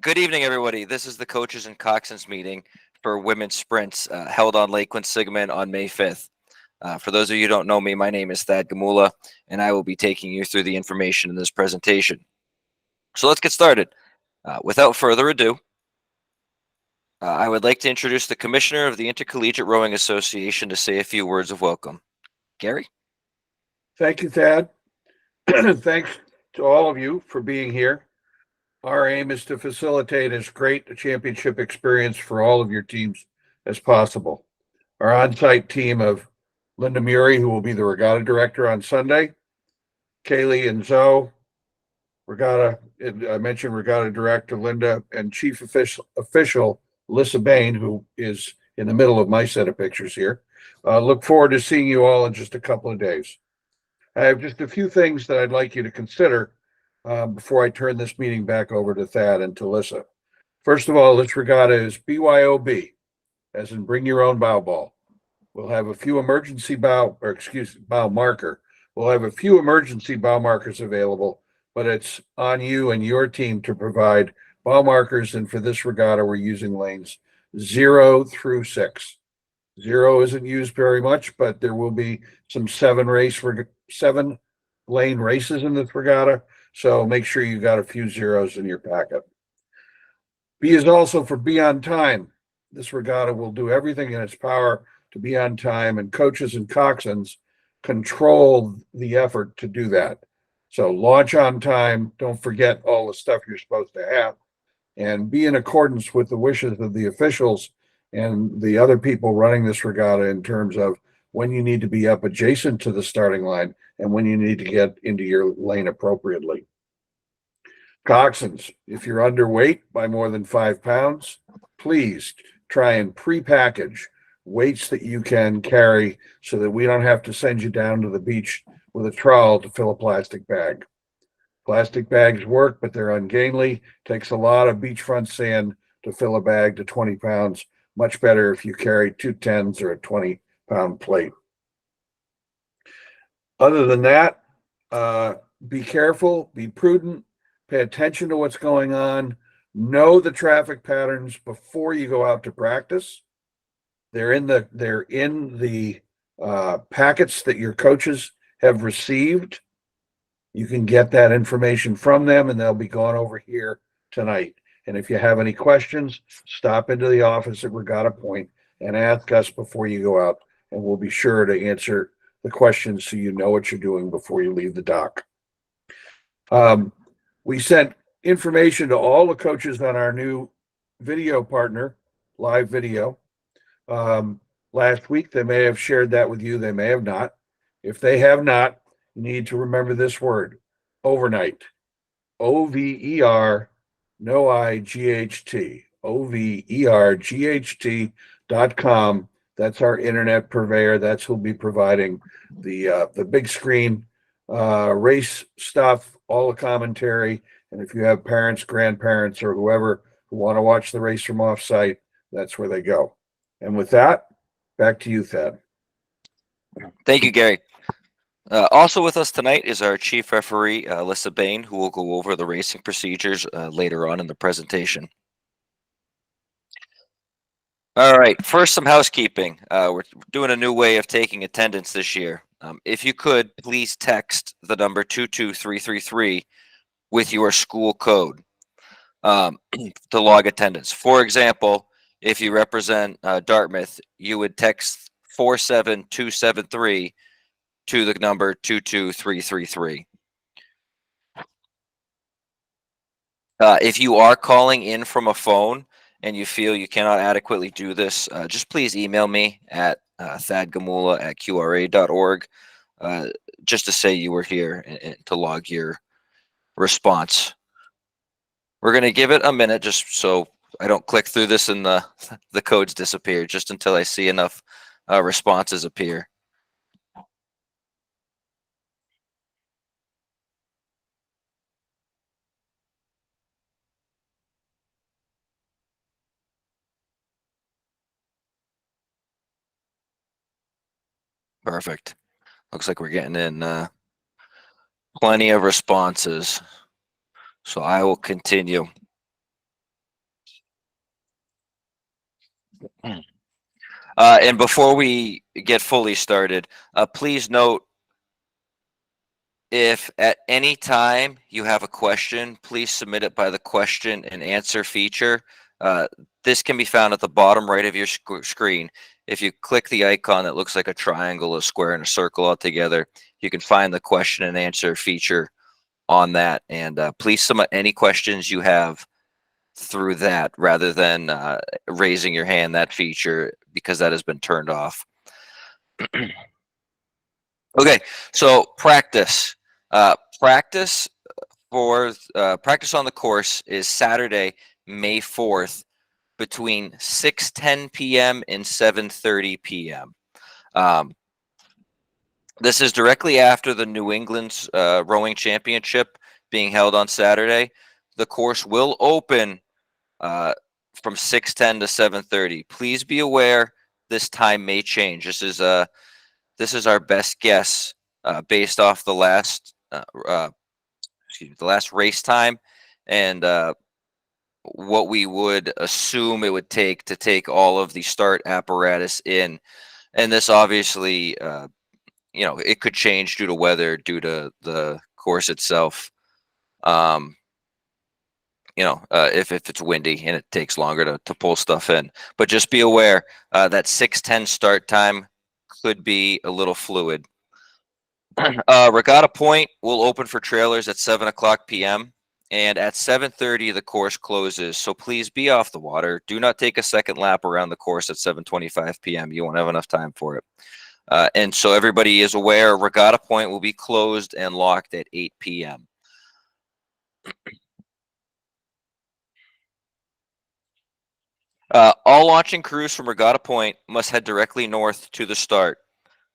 Good evening, everybody. This is the coaches and coxswains meeting for women's sprints held on Lake Quinsigamond on May 5th. For those of you who don't know me, my name is Thad Gamula, and I will be taking you through the information in this presentation. So let's get started. Without further ado, I would like to introduce the Commissioner of the Intercollegiate Rowing Association to say a few words of welcome. Gary? Thank you, Thad. Thanks to all of you for being here. Our aim is to facilitate as great a championship experience for all of your teams as possible. Our on-site team of Linda Murray, who will be the regatta director on Sunday, Kaylee and Zoe, regatta, I mentioned regatta director Linda, and chief official Alyssa Bain, who is in the middle of my set of pictures here. Look forward to seeing you all in just a couple of days. I have just a few things that I'd like you to consider before I turn this meeting back over to Thad and to Alyssa. First of all, this regatta is BYOB, as in bring your own bow ball. We'll have a few emergency bow marker. We'll have a few emergency bow markers available, but it's on you and your team to provide bow markers. And for this regatta, we're using lanes 0 through 6. 0 isn't used very much, but there will be some 7-lane races in this regatta. So make sure you got a few zeros in your packet. B is also for be on time. This regatta will do everything in its power to be on time, and coaches and coxswains control the effort to do that. So launch on time. Don't forget all the stuff you're supposed to have, and be in accordance with the wishes of the officials and the other people running this regatta in terms of when you need to be up adjacent to the starting line and when you need to get into your lane appropriately. Coxswains, if you're underweight by more than 5 pounds, please try and pre-package weights that you can carry so that we don't have to send you down to the beach with a trowel to fill a plastic bag. Plastic bags work, but they're ungainly. Takes a lot of beachfront sand to fill a bag to 20 pounds. Much better if you carry 2 10s or a 20-pound plate. Other than that, be careful, be prudent, pay attention to what's going on, know the traffic patterns before you go out to practice. They're in the packets that your coaches have received. You can get that information from them, and they'll be gone over here tonight. And if you have any questions, stop into the office at Regatta Point and ask us before you go out, and we'll be sure to answer the questions so you know what you're doing before you leave the dock. We sent information to all the coaches on our new video partner, live video. Last week, they may have shared that with you. They may have not. If they have not, you need to remember this word, overnight. OVER, no IGHT, OVERGHT.com. That's our internet purveyor. That's who'll be providing the big screen race stuff, all the commentary. And if you have parents, grandparents, or whoever who want to watch the race from offsite, that's where they go. And with that, back to you, Thad. Thank you, Gary. Also with us tonight is our chief referee, Alyssa Bain, who will go over the racing procedures later on in the presentation. All right, first some housekeeping. We're doing a new way of taking attendance this year. If you could, please text the number 22333 with your school code to log attendance. For example, if you represent Dartmouth, you would text 47273 to the number 22333. If you are calling in from a phone and you feel you cannot adequately do this, just please email me at thadgamula@qra.org just to say you were here and to log your response. We're going to give it a minute just so I don't click through this and the codes disappear, just until I see enough responses appear. Perfect. Looks like we're getting in plenty of responses. So I will continue. And before we get fully started, please note, if at any time you have a question, please submit it by the question and answer feature. Uh, this can be found at the bottom right of your screen. If you click the icon that looks like a triangle, a square, and a circle all together, you can find the question and answer feature on that. And please submit any questions you have through that rather than raising your hand, that feature, because that has been turned off. Okay, so practice. Practice practice on the course is Saturday, May 4th, between 6:10 p.m. and 7:30 p.m. Um, this is directly after the New England's rowing championship being held on Saturday. The course will open uh, from 6:10 to 7:30. Please be aware this time may change. This is our best guess based off the last the last race time and what we would assume it would take to take all of the start apparatus in. And this obviously, it could change due to weather, due to the course itself. If it's windy and it takes longer to pull stuff in. But just be aware that 6:10 start time could be a little fluid. Regatta Point will open for trailers at 7 o'clock p.m. and at 7:30 the course closes. So please be off the water. Do not take a second lap around the course at 7:25 p.m. You won't have enough time for it. And so everybody is aware, Regatta Point will be closed and locked at 8 p.m. All launching crews from Regatta Point must head directly north to the start.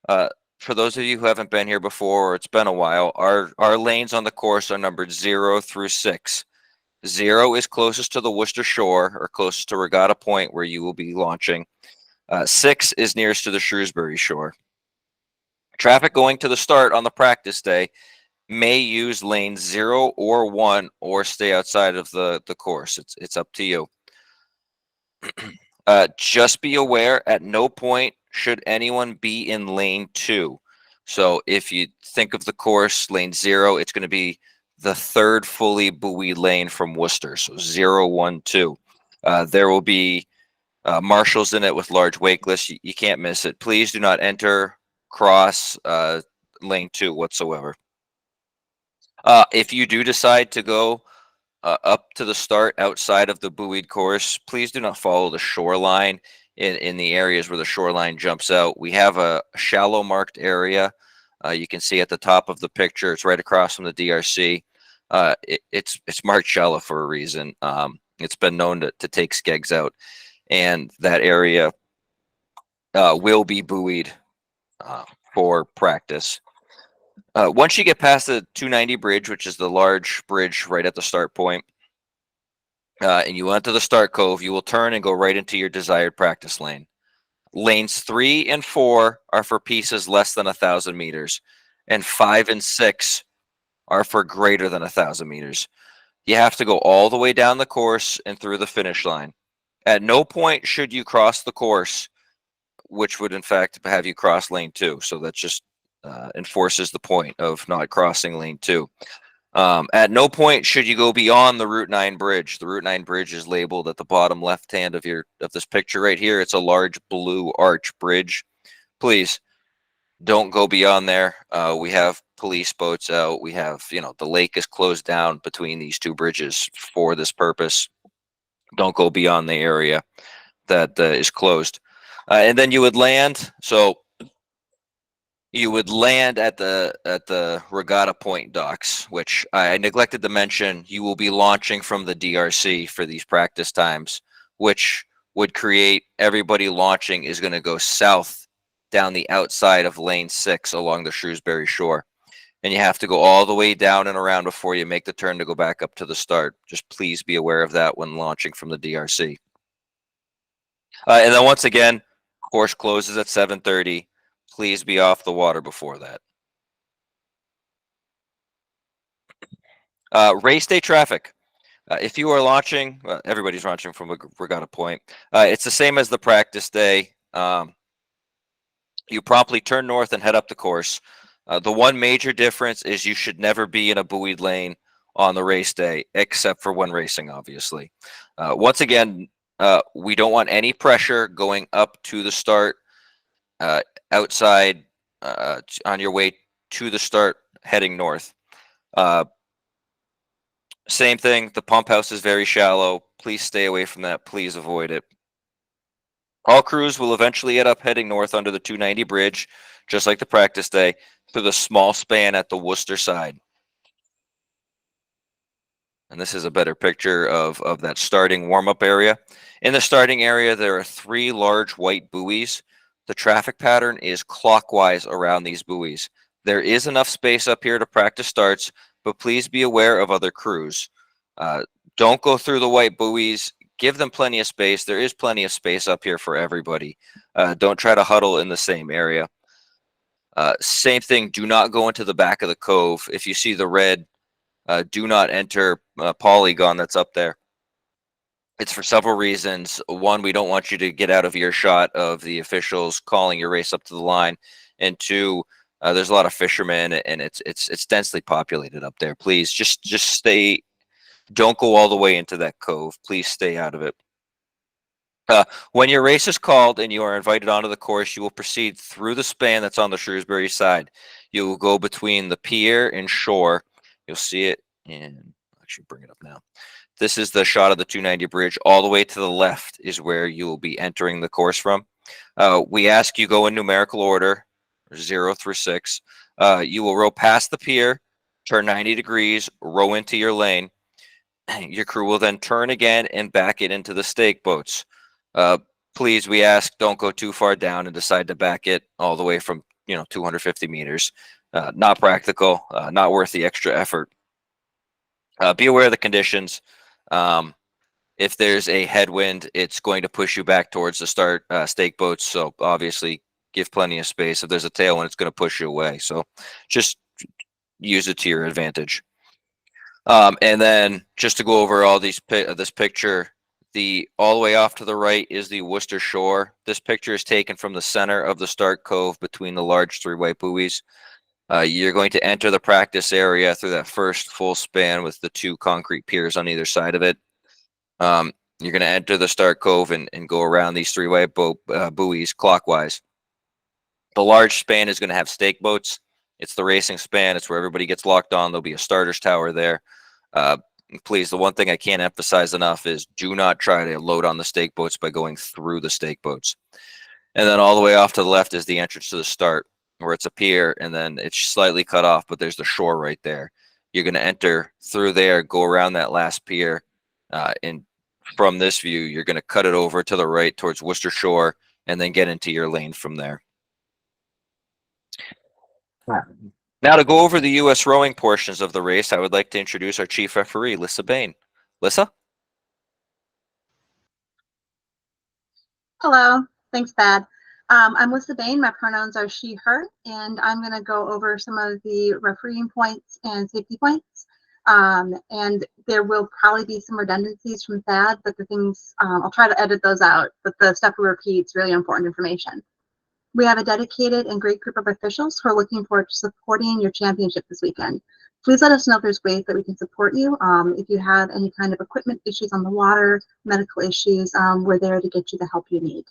Uh, for those of you who haven't been here before, or it's been a while, our lanes on the course are numbered 0 through 6. 0 is closest to the Worcester shore, or closest to Regatta Point, where you will be launching. 6 is nearest to the Shrewsbury shore. Traffic going to the start on the practice day may use lanes 0 or 1, or stay outside of the course. It's up to you. Just be aware, at no point should anyone be in lane 2. So if you think of the course, lane 0, it's going to be the third fully buoyed lane from Worcester. So 0, 1, 2. There will be marshals in it with large wake lists. You can't miss it. Please do not enter, cross lane 2 whatsoever. If you do decide to go up to the start outside of the buoyed course, please do not follow the shoreline in the areas where the shoreline jumps out. We have a shallow marked area. You can see at the top of the picture, it's right across from the DRC. It's marked shallow for a reason. It's been known to take skegs out, and that area will be buoyed for practice. Once you get past the 290 bridge, which is the large bridge right at the start point, and you enter the start cove, you will turn and go right into your desired practice lane. Lanes 3 and 4 are for pieces less than 1,000 meters, and 5 and 6 are for greater than 1,000 meters. You have to go all the way down the course and through the finish line. At no point should you cross the course, which would in fact have you cross lane 2. So that just enforces the point of not crossing lane 2. At no point should you go beyond the Route 9 bridge. The Route 9 bridge is labeled at the bottom left hand of this picture right here. It's a large blue arch bridge. Please don't go beyond there. We have police boats out. We have, the lake is closed down between these two bridges for this purpose. Don't go beyond the area that is closed. And then you would land. So you would land at the Regatta Point docks, which I neglected to mention. You will be launching from the DRC for these practice times, which would create everybody launching is going to go south down the outside of lane 6 along the Shrewsbury shore. And you have to go all the way down and around before you make the turn to go back up to the start. Just please be aware of that when launching from the DRC. And then once again, course closes at 7:30. Please be off the water before that. Race day traffic. If you are launching, everybody's launching from a regatta point. It's the same as the practice day. You promptly turn north and head up the course. The one major difference is you should never be in a buoyed lane on the race day, except for when racing, obviously. Once again, we don't want any pressure going up to the start, outside, on your way to the start, heading north. Same thing, the pump house is very shallow. Please stay away from that. Please avoid it. All crews will eventually end up heading north under the 290 bridge, just like the practice day, through the small span at the Worcester side. And this is a better picture of that starting warm-up area. In the starting area, there are 3 large white buoys. The traffic pattern is clockwise around these buoys. There is enough space up here to practice starts, but please be aware of other crews. Don't go through the white buoys. Give them plenty of space. There is plenty of space up here for everybody. Don't try to huddle in the same area. Same thing, do not go into the back of the cove. If you see the red, do not enter polygon that's up there. It's for several reasons. One, we don't want you to get out of earshot of the officials calling your race up to the line. And 2, there's a lot of fishermen, and it's densely populated up there. Please just stay. Don't go all the way into that cove. Please stay out of it. When your race is called and you are invited onto the course, you will proceed through the span that's on the Shrewsbury side. You will go between the pier and shore. You'll see it in, actually bring it up now. This is the shot of the 290 bridge. All the way to the left is where you will be entering the course from. We ask you go in numerical order, 0 through 6. You will row past the pier, turn 90 degrees, row into your lane. Your crew will then turn again and back it into the stake boats. Please, we ask, don't go too far down and decide to back it all the way from 250 meters. Not practical, not worth the extra effort. Be aware of the conditions. If there's a headwind, it's going to push you back towards the start stake boats. So obviously, give plenty of space. If there's a tailwind, it's going to push you away. So just use it to your advantage. And then just to go over all these this picture, all the way off to the right is the Worcester shore. This picture is taken from the center of the start cove between the large 3 white buoys. You're going to enter the practice area through that first full span with the 2 concrete piers on either side of it. You're going to enter the start cove and go around these 3 white buoys clockwise. The large span is going to have stake boats. It's the racing span. It's where everybody gets locked on. There'll be a starter's tower there. Please, the one thing I can't emphasize enough is do not try to load on the stake boats by going through the stake boats. And then all the way off to the left is the entrance to the start, where it's a pier, and then it's slightly cut off, but there's the shore right there. You're going to enter through there, go around that last pier, and from this view, you're going to cut it over to the right towards Worcester Shore, and then get into your lane from there. Now, to go over the U.S. rowing portions of the race, I would like to introduce our chief referee, Lissa Bain. Lissa? Hello. Thanks, Thad. I'm Lissa Bain. My pronouns are she, her, and I'm going to go over some of the refereeing points and safety points. And there will probably be some redundancies from Thad, but the things, I'll try to edit those out, but the stuff we repeat is really important information. We have a dedicated and great group of officials who are looking forward to supporting your championship this weekend. Please let us know if there's ways that we can support you. If you have any kind of equipment issues on the water, medical issues, we're there to get you the help you need.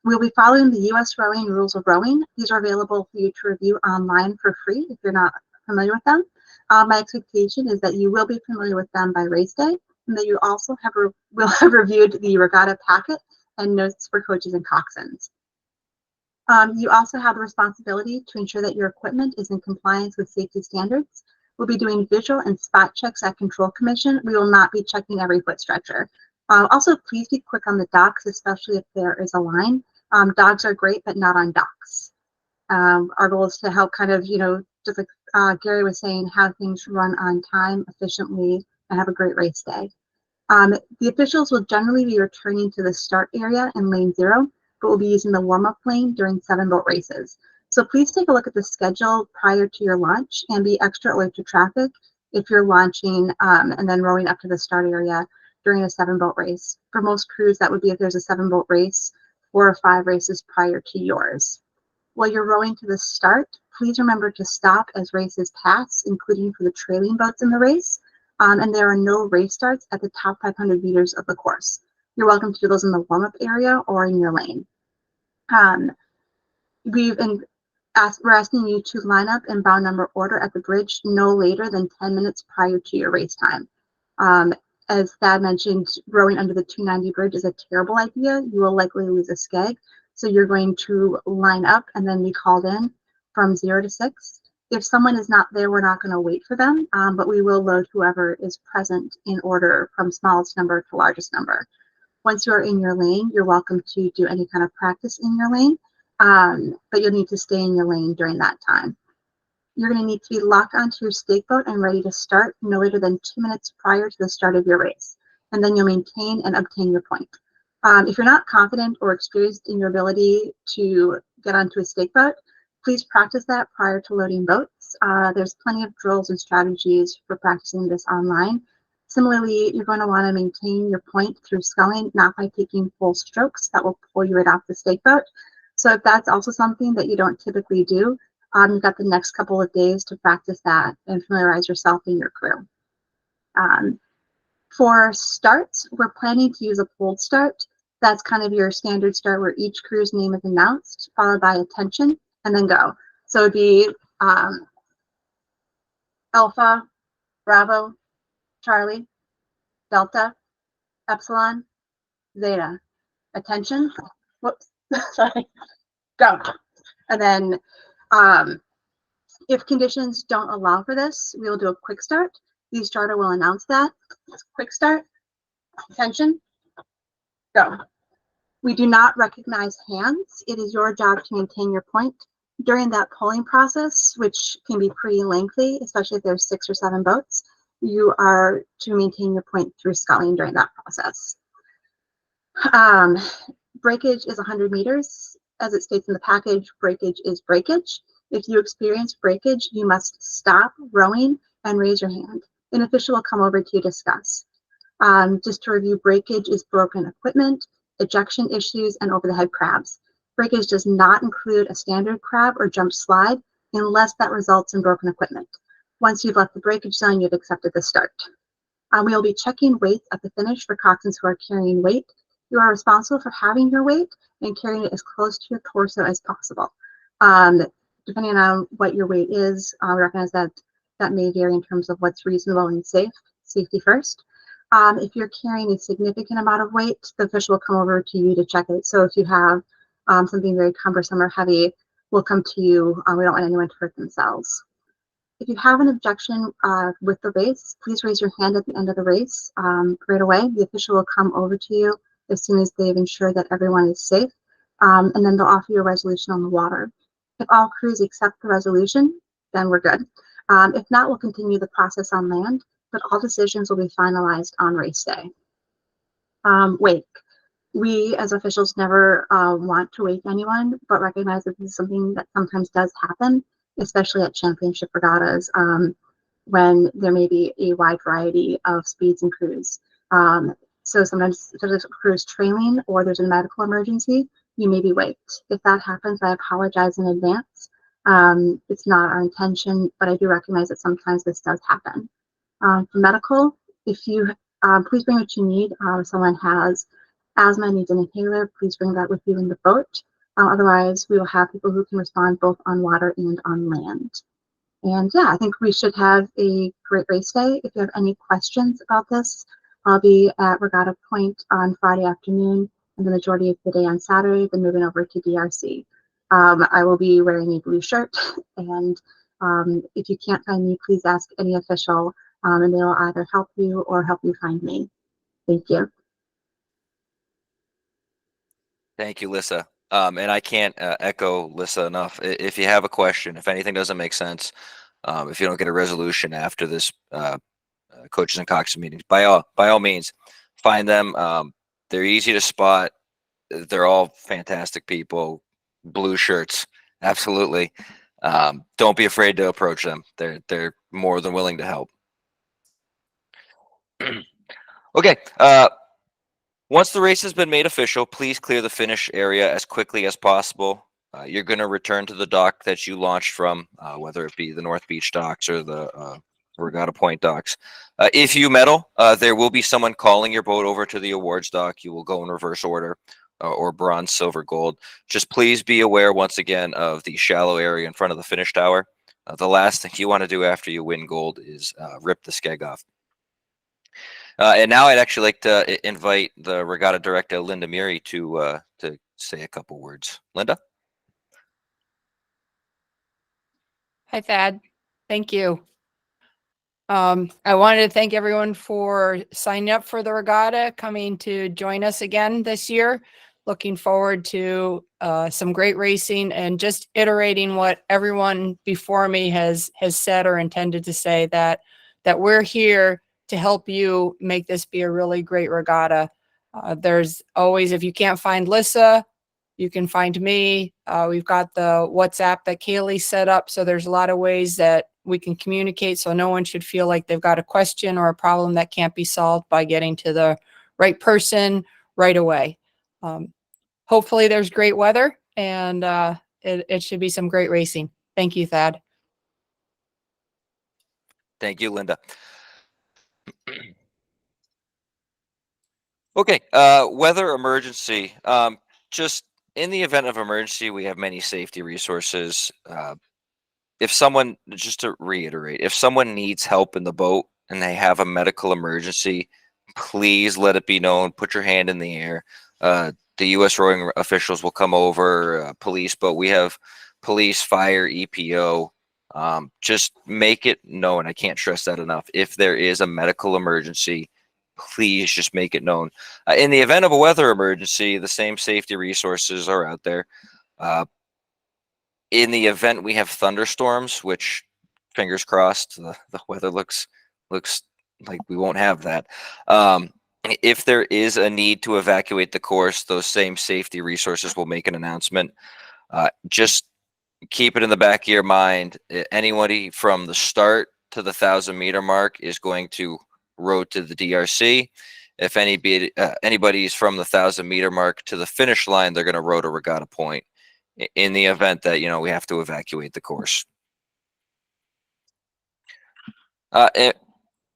We'll be following the U.S. Rowing Rules of Rowing. These are available for you to review online for free if you're not familiar with them. My expectation is that you will be familiar with them by race day, and that you also will have reviewed the regatta packet and notes for coaches and coxswains. You also have the responsibility to ensure that your equipment is in compliance with safety standards. We'll be doing visual and spot checks at Control Commission. We will not be checking every foot stretcher. Also, please be quick on the docks, especially if there is a line. Dogs are great, but not on docks. Our goal is to help kind of, just like Gary was saying, have things run on time, efficiently, and have a great race day. The officials will generally be returning to the start area in lane 0, but we'll be using the warm-up lane during 7-boat races. So please take a look at the schedule prior to your launch and be extra alert to traffic. if you're launching and then rowing up to the start area during a 7-boat race. For most crews, that would be if there's a 7-boat race, 4 or 5 races prior to yours. While you're rowing to the start, please remember to stop as races pass, including for the trailing boats in the race. And there are no race starts at the top 500 meters of the course. You're welcome to do those in the warm-up area or in your lane. We're asking you to line up in bound number order at the bridge no later than 10 minutes prior to your race time. As Thad mentioned, rowing under the 290 bridge is a terrible idea. You will likely lose a skeg. So you're going to line up and then be called in from 0 to 6. If someone is not there, we're not going to wait for them, but we will load whoever is present in order from smallest number to largest number. Once you are in your lane, you're welcome to do any kind of practice in your lane, but you'll need to stay in your lane during that time. You're going to need to be locked onto your stake boat and ready to start no later than 2 minutes prior to the start of your race, and then you'll maintain and obtain your point. If you're not confident or experienced in your ability to get onto a stake boat, please practice that prior to loading boats. There's plenty of drills and strategies for practicing this online. Similarly, you're going to want to maintain your point through sculling, not by taking full strokes that will pull you right off the stake boat. So if that's also something that you don't typically do, you've got the next couple of days to practice that and familiarize yourself and your crew. For starts, we're planning to use a pulled start. That's kind of your standard start where each crew's name is announced, followed by attention, and then go. So it'd be Alpha, Bravo, Charlie, Delta, Epsilon, Zeta. Attention, whoops, sorry, go. And then if conditions don't allow for this, we will do a quick start. The starter will announce that. Quick start, attention, go. We do not recognize hands. It is your job to maintain your point. During that polling process, which can be pretty lengthy, especially if there's 6 or 7 boats, you are to maintain your point through sculling during that process. Breakage is 100 meters. As it states in the package, breakage is breakage. If you experience breakage, you must stop rowing and raise your hand. An official will come over to you to discuss. Just to review, breakage is broken equipment, ejection issues, and over-the-head crabs. Breakage does not include a standard crab or jump slide unless that results in broken equipment. Once you've left the breakage zone, you've accepted the start. We will be checking weights at the finish for coxswains who are carrying weight. You are responsible for having your weight and carrying it as close to your torso as possible. Depending on what your weight is, we recognize that that may vary in terms of what's reasonable and safe. Safety first. If you're carrying a significant amount of weight, the official will come over to you to check it. So if you have something very cumbersome or heavy, we'll come to you. We don't want anyone to hurt themselves. If you have an objection with the race, please raise your hand at the end of the race right away. The official will come over to you as soon as they've ensured that everyone is safe, and then they'll offer you a resolution on the water. If all crews accept the resolution, then we're good. If not, we'll continue the process on land, but all decisions will be finalized on race day. Wake. We as officials never want to wake anyone, but recognize that this is something that sometimes does happen, especially at championship regattas, when there may be a wide variety of speeds and crews. So sometimes if there's a crew is trailing or there's a medical emergency, you may be waked. If that happens, I apologize in advance. It's not our intention, but I do recognize that sometimes this does happen. For medical, if you please bring what you need. If someone has asthma, needs an inhaler, please bring that with you in the boat. Otherwise, we will have people who can respond both on water and on land. And yeah, I think we should have a great race day. If you have any questions about this, I'll be at Regatta Point on Friday afternoon and the majority of the day on Saturday, then moving over to DRC. I will be wearing a blue shirt, and if you can't find me, please ask any official, and they'll either help you or help you find me. Thank you. Thank you, Lissa. And I can't echo Lissa enough. If you have a question, if anything doesn't make sense, if you don't get a resolution after this coaches and coxswains meetings, by all means, find them. They're easy to spot. They're all fantastic people. Blue shirts, absolutely. Don't be afraid to approach them. They're more than willing to help. Okay. Once the race has been made official, please clear the finish area as quickly as possible. You're going to return to the dock that you launched from, whether it be the North Beach docks or the Regatta Point docks. If you medal, there will be someone calling your boat over to the awards dock. You will go in reverse order, or bronze, silver, gold. Just please be aware once again of the shallow area in front of the finish tower. The last thing you want to do after you win gold is rip the skeg off. And now I'd actually like to invite the regatta director, Linda Muri, to say a couple words. Linda? Hi, Thad. Thank you. I wanted to thank everyone for signing up for the regatta, coming to join us again this year. Looking forward to some great racing and just iterating what everyone before me has said or intended to say, that we're here to help you make this be a really great regatta. There's always, if you can't find Lissa, you can find me. We've got the WhatsApp that Kaylee set up. So there's a lot of ways that we can communicate. So no one should feel like they've got a question or a problem that can't be solved by getting to the right person right away. Hopefully there's great weather, and it should be some great racing. Thank you, Thad. Thank you, Linda. Okay, weather emergency. Just in the event of emergency, we have many safety resources. If someone, just to reiterate, if someone needs help in the boat and they have a medical emergency, please let it be known. Put your hand in the air. The U.S. rowing officials will come over, police, but we have police, fire, EPO. Just make it known. I can't stress that enough. If there is a medical emergency, please just make it known. In the event of a weather emergency, the same safety resources are out there. In the event we have thunderstorms, which, fingers crossed, the weather looks like we won't have that. If there is a need to evacuate the course, those same safety resources will make an announcement. Just keep it in the back of your mind. Anybody from the start to the 1,000-meter mark is going to row to the DRC. If anybody's from the 1,000-meter mark to the finish line, they're going to row to Regatta Point in the event that, we have to evacuate the course.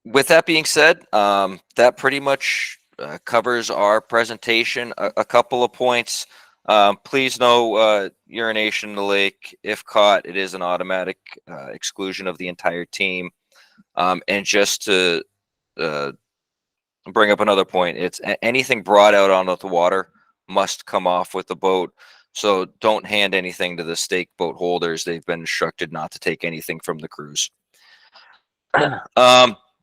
With that being said, that pretty much covers our presentation. A couple of points. Please know urination in the lake, if caught, it is an automatic exclusion of the entire team. And just to bring up another point, it's anything brought out onto the water must come off with the boat. So don't hand anything to the stake boat holders. They've been instructed not to take anything from the crews.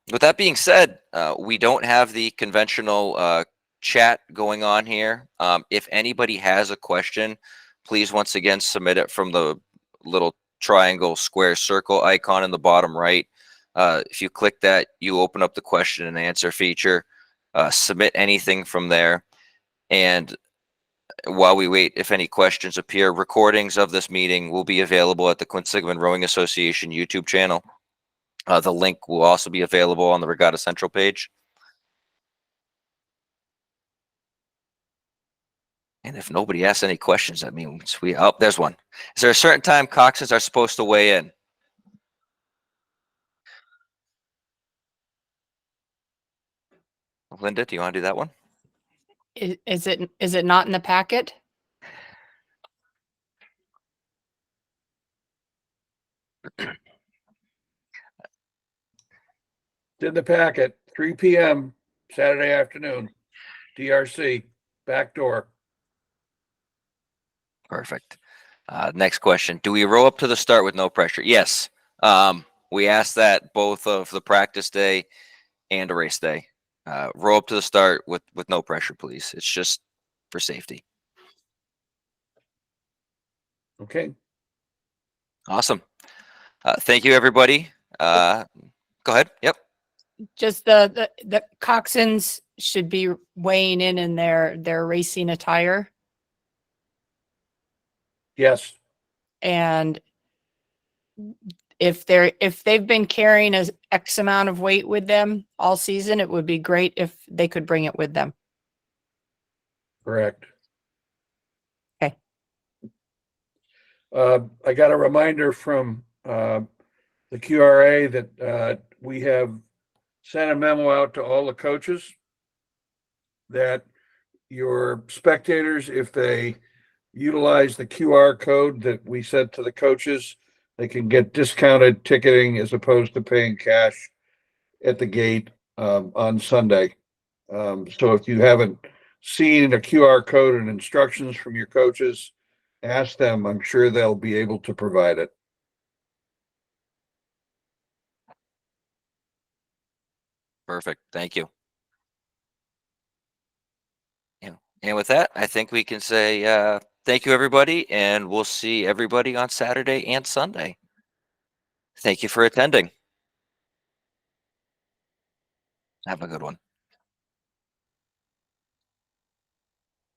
With that being said, we don't have the conventional chat going on here. If anybody has a question, please once again submit it from the little triangle square circle icon in the bottom right. If you click that, you open up the question and answer feature. Submit anything from there. And while we wait, if any questions appear, recordings of this meeting will be available at the Quinsigamond Rowing Association YouTube channel. The link will also be available on the Regatta Central page. And if nobody asks any questions, that means there's one. Is there a certain time coxswains are supposed to weigh in? Linda, do you want to do that one? Is it not in the packet? It's in the packet, 3 p.m. Saturday afternoon, DRC, back door. Perfect. Next question. Do we row up to the start with no pressure? Yes. We asked that both of the practice day and a race day. Row up to the start with no pressure, please. It's just for safety. Okay. Awesome. Thank you, everybody. Go ahead. Yep. Just the coxswains should be weighing in their racing attire. Yes. And if they've been carrying a X amount of weight with them all season, it would be great if they could bring it with them. Correct. Okay. I got a reminder from the QRA that we have sent a memo out to all the coaches that your spectators, if they utilize the QR code that we sent to the coaches, they can get discounted ticketing as opposed to paying cash at the gate on Sunday. So if you haven't seen a QR code and instructions from your coaches, ask them. I'm sure they'll be able to provide it. Perfect. Thank you. Yeah. And with that, I think we can say thank you, everybody, and we'll see everybody on Saturday and Sunday. Thank you for attending. Have a good one.